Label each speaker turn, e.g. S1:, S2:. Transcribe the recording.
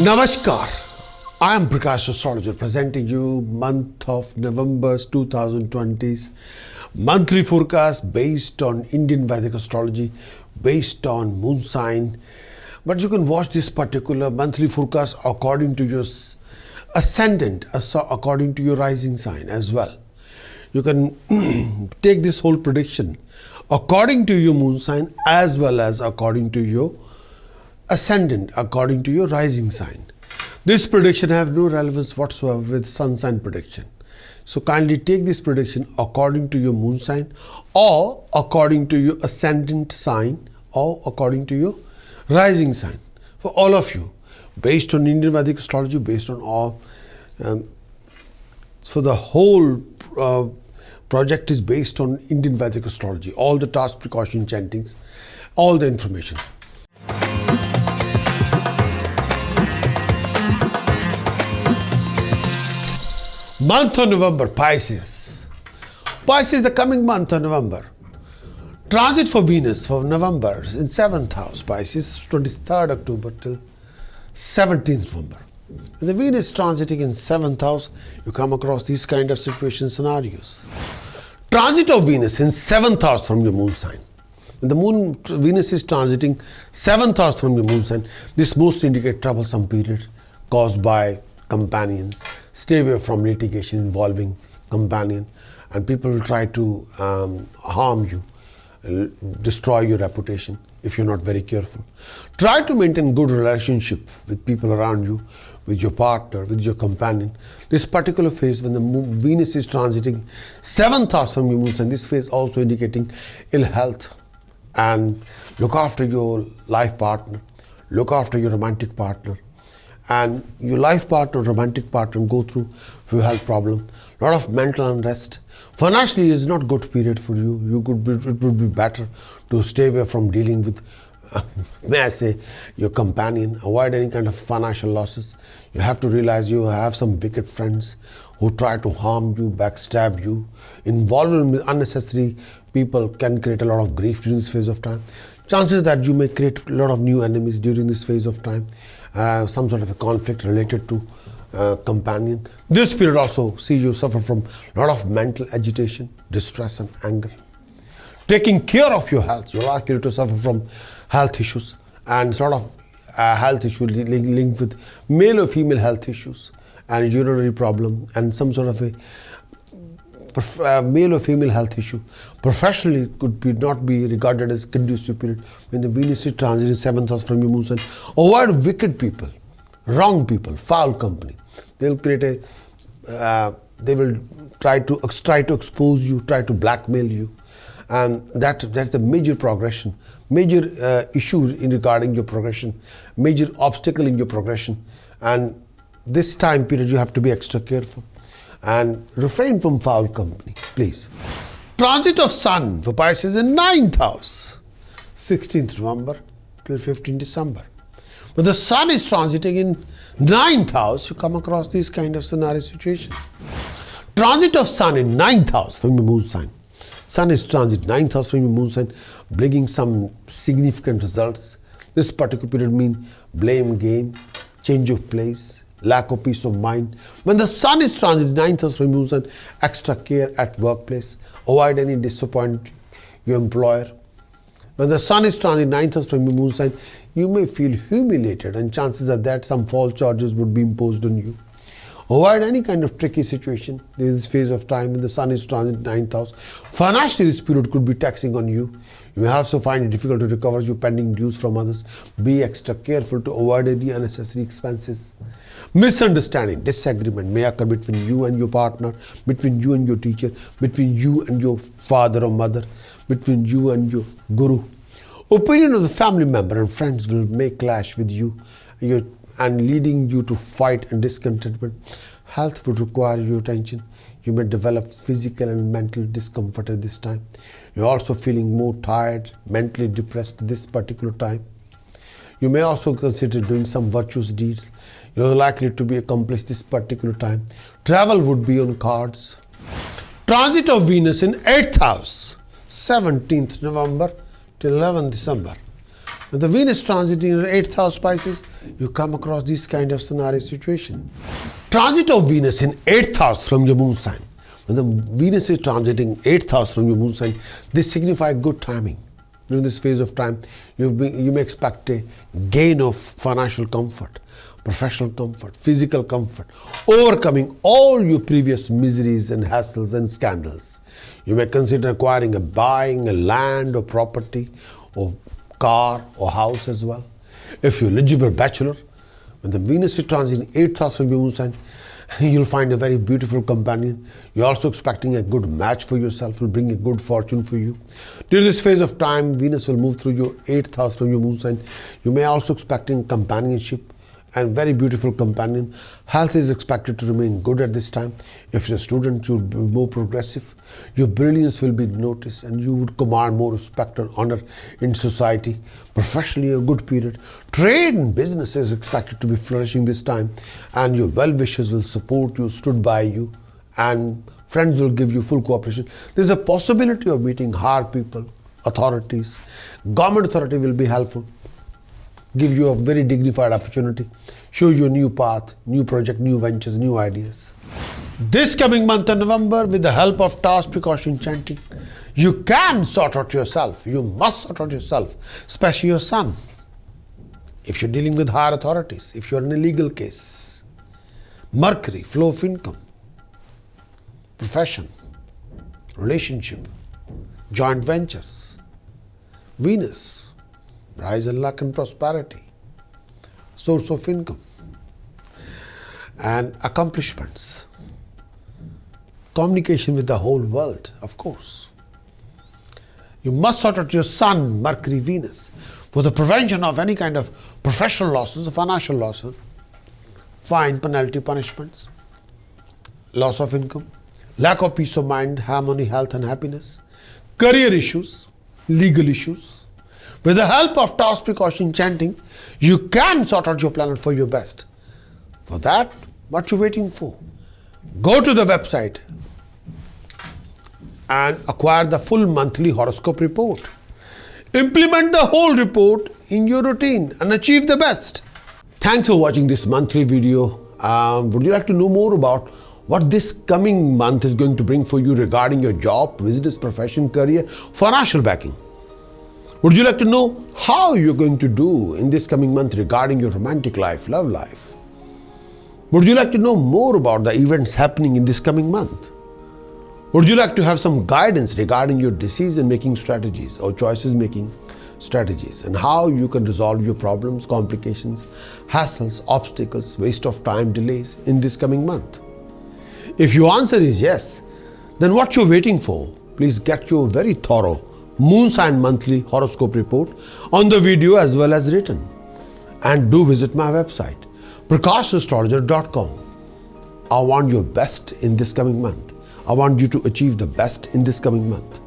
S1: Namaskar. I am Prakash Astrologer presenting you month of November's 2020's monthly forecast based on Indian Vedic astrology, based on moon sign. But you can watch this particular monthly forecast according to your ascendant, according to your rising sign as well. You can take this whole prediction according to your moon sign as well as according to your ascendant, according to your rising sign. This prediction have no relevance whatsoever with sun sign prediction. So kindly take this prediction according to your moon sign or according to your ascendant sign or according to your rising sign. For all of you, based on Indian Vedic astrology, based on all, so the whole project is based on Indian Vedic astrology, all the task, precaution, chantings, all the information. Month of November, Pisces. Pisces, the coming month of November. Transit for Venus for November in 7th house, Pisces, 23rd October till 17th November. When the Venus transiting in 7th house, you come across these kind of situation scenarios. Transit of Venus in 7th house from your moon sign. When the Venus is transiting 7th house from your moon sign, this most indicate troublesome period caused by companions. Stay away from litigation involving companion, and people will try to harm you, destroy your reputation if you're not very careful. Try to maintain good relationship with people around you, with your partner, with your companion. This particular phase when the Venus is transiting 7th house from your moon sign, this phase also indicating ill health. And look after your life partner, look after your romantic partner. And your life partner, romantic partner go through few health problem, lot of mental unrest. Financially is not good period for you. It would be better to stay away from dealing with, may I say, your companion. Avoid any kind of financial losses. You have to realize you have some wicked friends who try to harm you, backstab you. Involvement with unnecessary people can create a lot of grief during this phase of time. Chances that you may create a lot of new enemies during this phase of time. Some sort of a conflict related to companion. This period also sees you suffer from a lot of mental agitation, distress and anger. Taking care of your health, you're likely to suffer from health issues and sort of health issue linked with male or female health issues and urinary problem and some sort of a male or female health issue. Professionally could not be regarded as conducive period when the Venus is transiting 7th house from your moon sign. Avoid wicked people, wrong people, foul company. They'll create they will try to expose you, try to blackmail you, and that's a major progression, major issue in regarding your progression, major obstacle in your progression. And this time period you have to be extra careful and refrain from foul company, please. Transit of Sun for Pisces in 9th house, 16th November till 15th December. When the Sun is transiting in 9th house, you come across these kind of scenario situation. Transit of Sun in 9th house from your moon sign. Sun is transit 9th house from your moon sign, bringing some significant results. This particular period mean blame game, change of place, lack of peace of mind. When the Sun is transit 9th house from your moon sign, extra care at workplace. Avoid any disappoint your employer. When the Sun is transit 9th house from your moon sign, you may feel humiliated and chances are that some false charges would be imposed on you. Avoid any kind of tricky situation in this phase of time when the Sun is transit 9th house. Financially, this period could be taxing on you. You may also find it difficult to recover your pending dues from others. Be extra careful to avoid any unnecessary expenses. Misunderstanding, disagreement may occur between you and your partner, between you and your teacher, between you and your father or mother, between you and your guru. Opinion of the family member and friends will may clash with you and leading you to fight and discontentment. Health would require your attention. You may develop physical and mental discomfort at this time. You're also feeling more tired, mentally depressed this particular time. You may also consider doing some virtuous deeds. You're likely to be accomplished this particular time. Travel would be on cards. Transit of Venus in 8th house, 17th November till 11th December. When the Venus transit in your 8th house Pisces, you come across this kind of scenario situation. Transit of Venus in 8th house from your moon sign. When the Venus is transiting 8th house from your moon sign, this signifies good timing. During this phase of time, you may expect a gain of financial comfort, professional comfort, physical comfort, overcoming all your previous miseries and hassles and scandals. You may consider buying a land or property or car or house as well. If you're eligible bachelor, when the Venus is transiting 8th house from your moon sign, you'll find a very beautiful companion. You're also expecting a good match for yourself, will bring a good fortune for you. During this phase of time, Venus will move through your 8th house from your moon sign. You may also expecting companionship and very beautiful companion. Health is expected to remain good at this time. If you're a student, you'll be more progressive. Your brilliance will be noticed and you would command more respect and honor in society. Professionally, a good period. Trade and business is expected to be flourishing this time, and your well-wishers will support you, stood by you, and friends will give you full cooperation. There's a possibility of meeting higher people, authorities. Government authority will be helpful, give you a very dignified opportunity, show you a new path, new project, new ventures, new ideas. This coming month of November, with the help of task precaution chanting, you can sort out yourself. You must sort out yourself, especially your son. If you're dealing with higher authorities, if you're in a legal case. Mercury, flow of income, profession, relationship, joint ventures. Venus, rise in luck and prosperity, source of income, and accomplishments. Communication with the whole world, of course. You must sort out your sun, Mercury, Venus, for the prevention of any kind of professional losses or financial losses, fine, penalty, punishments, loss of income, lack of peace of mind, harmony, health and happiness, career issues, legal issues. With the help of task precaution chanting, you can sort out your planet for your best. For that, what you waiting for? Go to the website and acquire the full monthly horoscope report. Implement the whole report in your routine and achieve the best. Thanks for watching this monthly video. Would you like to know more about what this coming month is going to bring for you regarding your job, business, profession, career, financial backing? Would you like to know how you're going to do in this coming month regarding your romantic life, love life? Would you like to know more about the events happening in this coming month? Would you like to have some guidance regarding your decision-making strategies or choices-making strategies and how you can resolve your problems, complications, hassles, obstacles, waste of time, delays in this coming month? If your answer is yes, then what you're waiting for? Please get your very thorough Moon Sign Monthly Horoscope Report on the video as well as written. And do visit my website, prakashastrologer.com. I want your best in this coming month. I want you to achieve the best in this coming month.